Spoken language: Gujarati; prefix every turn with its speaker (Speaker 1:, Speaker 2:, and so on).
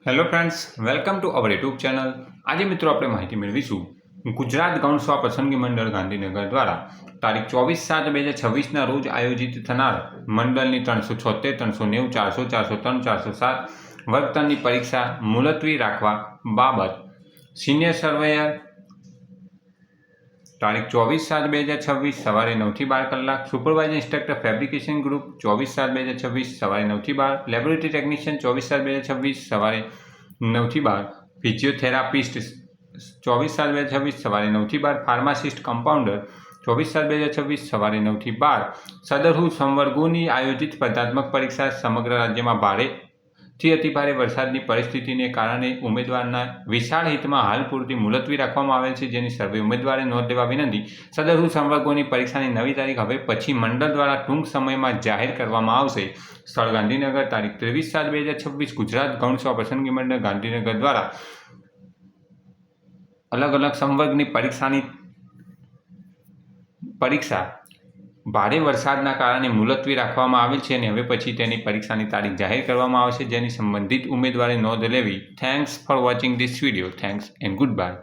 Speaker 1: Hello friends, welcome to our YouTube channel. આજે મિત્રો આપણે માહિતી મેળવીશું ગુજરાત ગૌણ સ્વ પસંદગી મંડળ ગાંધીનગર દ્વારા તારીખ 24/7/2026ના રોજ આયોજિત થનાર મંડળની 376, 390, 400, 403, 407 વર્ગતરની પરીક્ષા મુલતવી રાખવા બાબત સિનિયર સર્વેયર તારીખ 24/7/2026 સવારે 9 થી 12 કલાક, સુપરવાઇઝર ઇન્સ્ટ્રક્ટર ફેબ્રિકેશન ગ્રુપ 24/7/2026 સવારે 9 થી 12, લેબોરેટરી ટેકનિશિયન 24/7/2026 સવારે 9 થી 12, ફિઝિયોથેરાપિસ્ટ 24/7/2026 સવારે 9 થી 12, ફાર્માસિસ્ટ કમ્પાઉન્ડર 24/7/2026 સવારે 9 થી 12. સદરહુ સંવર્ગોની આયોજિત સ્પર્ધાત્મક પરીક્ષા સમગ્ર રાજ્યમાં ભારેથી અતિભારે વરસાદની પરિસ્થિતિને કારણે ઉમેદવારના વિશાળ હિતમાં હાલ પૂરતી મુલતવી રાખવામાં આવેલ છે, જેની સર્વે ઉમેદવારે નોંધ લેવા વિનંતી. સદરહુ સંવર્ગોની પરીક્ષાની નવી તારીખ હવે પછી મંડળ દ્વારા ટૂંક સમયમાં જાહેર કરવામાં આવશે. સ્થળ ગાંધીનગર. તારીખ 23/7/2026 ગુજરાત ગૌણ સ્વ પસંદગી મંડળ ગાંધીનગર દ્વારા અલગ સંવર્ગની પરીક્ષા ભારે વરસાદના કારણે મુલતવી રાખવામાં આવેલ છે અને હવે પછી તેની પરીક્ષાની તારીખ જાહેર કરવામાં આવશે, જેની સંબંધિત ઉમેદવારે નોંધ લેવી. Thanks for watching this video. Thanks and good bye.